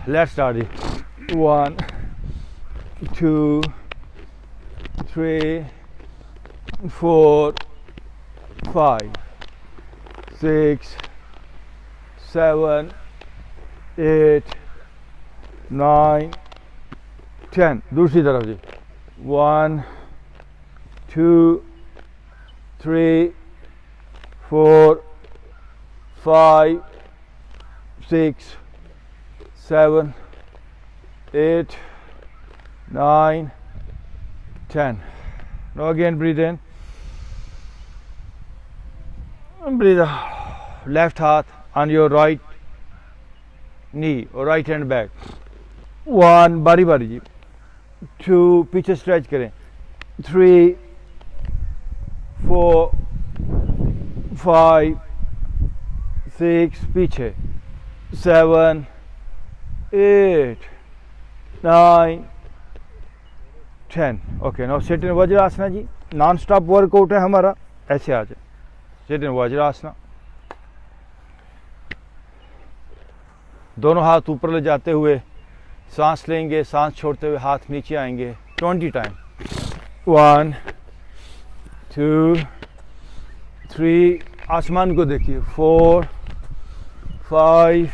Let's start it. 1, 2, 3, 4, 5, 6, 7, 8, 9, 10. दूसरी तरफ जी. 1, 2, 3, 4, 5, 6, 7, 8, 9, 10. Now again breathe in. And breathe out. Left heart on your right knee or right hand back. 1, बारी बारी जी. 2, पीछे stretch करें. 3, 4, 5, 6, पीछे. 7, 8, 9, 10. Okay, now sit in Vajrasana ji. Non stop workout है हमारा. ऐसे आ जाए. Sit in वज्रासना. दोनों हाथ ऊपर ले जाते हुए सांस लेंगे, सांस छोड़ते हुए हाथ नीचे आएंगे. 20 टाइम. 1, 2, 3, आसमान को देखिए. 4, 5,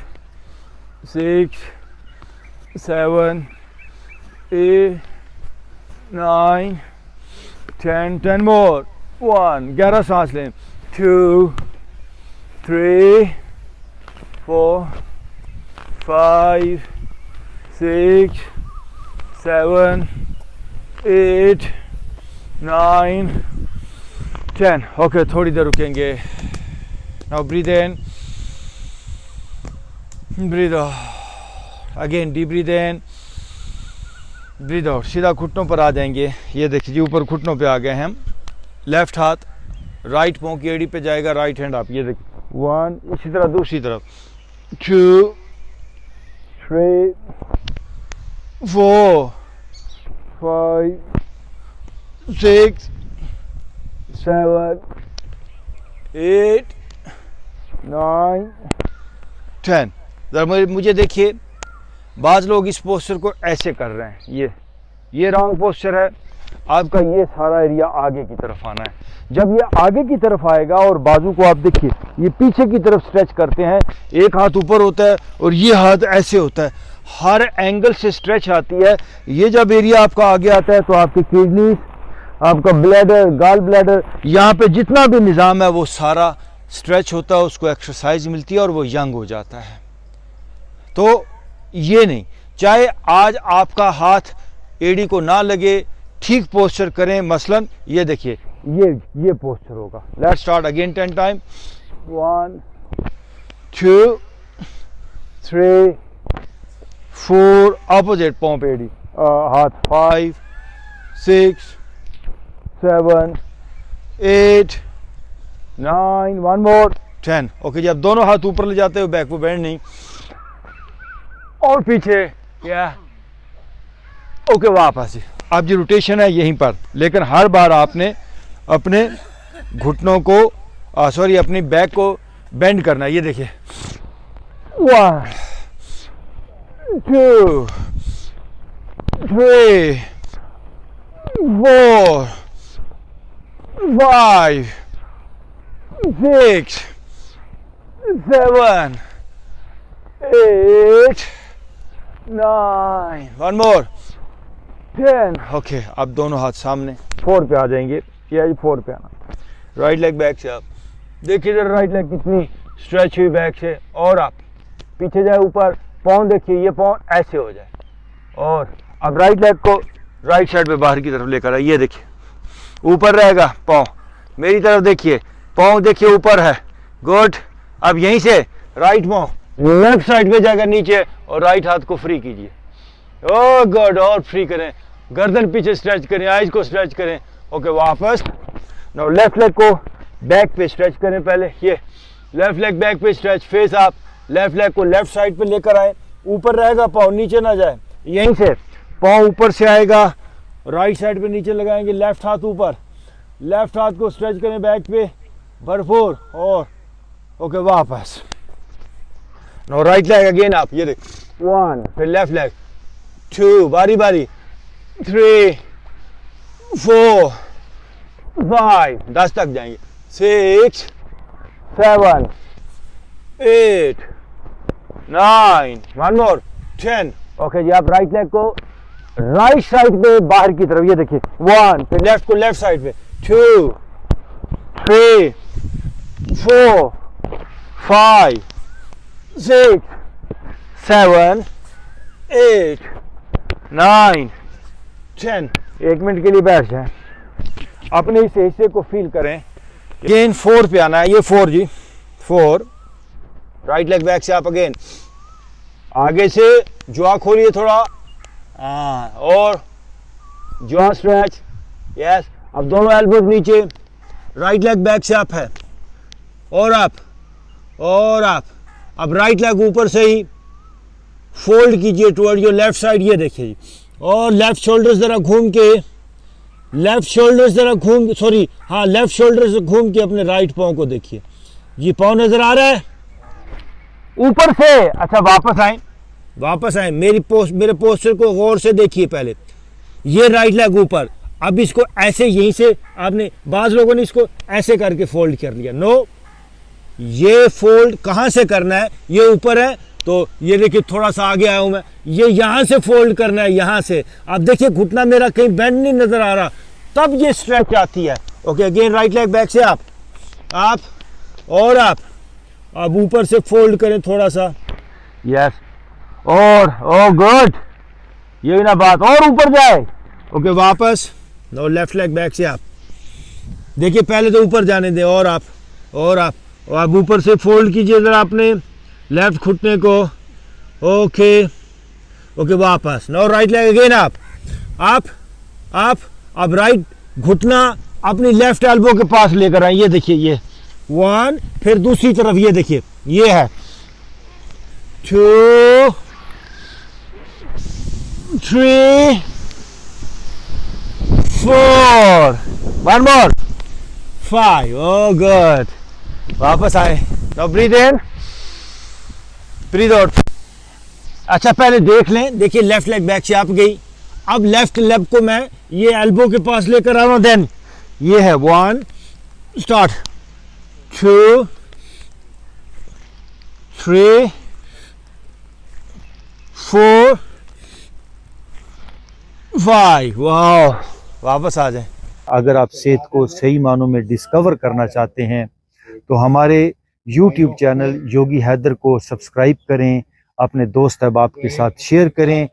6, 7, 8, 9, 10. 10 more. 1, गहरा सांस लें. 2, 3, 4, 5, 6, 7, 8, 9, 10. Okay, थोड़ी देर रुकेंगे. Now breathe in, breathe out. Again deep breathe in, breathe out. सीधा घुटनों पर आ जाएंगे. ये देखिए जी, ऊपर घुटनों पे आ गए हैं हम. लेफ्ट हाथ राइट पाँव की एड़ी पे जाएगा. राइट हैंड आप. ये देखिए. 1, इसी तरह दूसरी तरफ. 2, 3, 4, 5, 6, 7, 8, 9, 10. जरा मुझे देखिए. बाज़ लोग इस पोस्चर को ऐसे कर रहे हैं. ये रॉन्ग पोस्चर है. आपका ये सारा एरिया आगे की तरफ आना है. जब ये आगे की तरफ आएगा और बाजू को आप देखिए, ये पीछे की तरफ स्ट्रेच करते हैं. एक हाथ ऊपर होता है और ये हाथ ऐसे होता है. हर एंगल से स्ट्रेच आती है. ये जब एरिया आपका आगे आता है तो आपकी किडनी, आपका ब्लैडर, गाल ब्लैडर, यहाँ पे जितना भी निज़ाम है वो सारा स्ट्रेच होता है. उसको एक्सरसाइज मिलती है और वो यंग हो जाता है. तो ये नहीं, चाहे आज आपका हाथ एड़ी को ना लगे, ठीक पोस्चर करें. मसलन ये देखिए, ये पोस्चर होगा. Let's start again 10 time. 1, 2, 3, 4, opposite पाँव पे एड़ी, हाथ. 5, 6, 7, 8, 9, 1 more, 10. ओके जी. अब दोनों हाथ ऊपर ले जाते हो, बैक को बैंड नहीं और पीछे. या ओके, वापस. अब जी रोटेशन है यहीं पर, लेकिन हर बार आपने अपने घुटनों को अपनी बैक को बेंड करना है. ये देखिए. 1, 2, 3, 4, 5, 6, 7, 8, 9, 1 more, 10. ओके, अब दोनों हाथ सामने 4 पे आ जाएंगे. या 4 पे आना. राइट लेग बैक से आप देखिए जरा, राइट लेग कितनी स्ट्रेच हुई बैक से. और आप पीछे जाए, ऊपर पाँव देखिए, ये पाँव ऐसे हो जाए. और अब राइट लेग को राइट साइड पे बाहर की तरफ लेकर आइए. देखिए ऊपर रहेगा पाँव. मेरी तरफ देखिए, पाँव देखिए ऊपर है. गुड. अब यहीं से राइट पाँव लेफ्ट साइड पे जाकर नीचे और राइट हाथ को फ्री कीजिए. Oh good. और फ्री करें. गर्दन पीछे स्ट्रेच करें, आइज को स्ट्रेच करें. ओके, वापस. नाउ लेफ्ट लेग को बैक पे स्ट्रेच करें. पहले ये लेफ्ट लेग बैक पे स्ट्रेच. फेस आप लेफ्ट लेग को लेफ्ट साइड पे लेकर आए. ऊपर रहेगा पाँव, नीचे ना जाए. यहीं से पाँव ऊपर से आएगा, राइट साइड पे नीचे लगाएंगे. लेफ्ट हाथ ऊपर, लेफ्ट हाथ को स्ट्रेच करें बैक पे भरपूर. और ओके, वापस. Now right leg again up, ये देख 1, फिर लेफ्ट लेग 2, बारी बारी 3 4 5, 10 तक जाएंगे 6 7 8 9, वन मोर 10। ओके जी, आप राइट लेग को राइट साइड पे बाहर की तरफ, ये देखिए 1, फिर लेफ्ट को लेफ्ट साइड पे 2 3 4 5 6 7 8 9 10। 1 मिनट के लिए बैठ जाए, अपने इस हिस्से को फील करें। अगेन 4 पे आना है, ये 4 जी 4, राइट लेग बैक से आप अगेन आगे से जॉ खोलिए थोड़ा, और जॉ स्ट्रेच, यस। अब दोनों एल्बोज नीचे, राइट लेग बैक से अप है, और अप और अप। अब राइट लेग ऊपर से ही फोल्ड कीजिए टुवर्ड योर लेफ्ट साइड, ये देखिए जी, और लेफ्ट शोल्डर जरा घूम के, लेफ्ट शोल्डर जरा घूम, सॉरी हाँ, लेफ्ट शोल्डर से घूम के अपने राइट पाँव को देखिए, ये पाँव नजर आ रहा है ऊपर से। अच्छा वापस आए मेरे पोस्टर को गौर से देखिए पहले, ये राइट लेग ऊपर। अब इसको ऐसे यहीं से आपने, बाज लोगों ने इसको ऐसे करके फोल्ड कर लिया, नो, ये फोल्ड कहाँ से करना है, ये ऊपर है तो ये देखिए थोड़ा सा आगे आया हूं मैं, ये यहां से फोल्ड करना है, यहां से। अब देखिए घुटना मेरा कहीं बेंड नहीं नजर आ रहा, तब ये स्ट्रेच आती है। Okay, again right leg back से आप और आप, अब ऊपर से फोल्ड करें थोड़ा सा, यस, और ओ गुड, यही ना बात, और ऊपर जाए। ओके, वापस, नो, लेफ्ट लेग बैक से आप देखिए, पहले तो ऊपर जाने दें, और आप और आप ऊपर से फोल्ड कीजिए जरा अपने लेफ्ट घुटने को। ओके, वापस, नो राइट लेग अगेन आप अब राइट घुटना अपनी लेफ्ट एल्बो के पास लेकर आए, ये देखिए, ये 1, फिर दूसरी तरफ, ये देखिए, ये है 2 3 4, वन मोर 5। ओ गुड, वापस आए, नाउ ब्रीथ इन, ब्रीथ आउट। अच्छा, पहले देख लें, देखिए लेफ्ट लेग बैक से आप गई, अब लेफ्ट लेग को मैं ये एल्बो के पास लेकर आ रहा हूं, देन ये है 1, स्टार्ट 2 3 4 5। वाह, वापस आ जाए। अगर आप सेहत को सही मानों में डिस्कवर करना चाहते हैं तो हमारे YouTube चैनल योगी हैदर को सब्सक्राइब करें, अपने दोस्त अहबाब के साथ शेयर करें।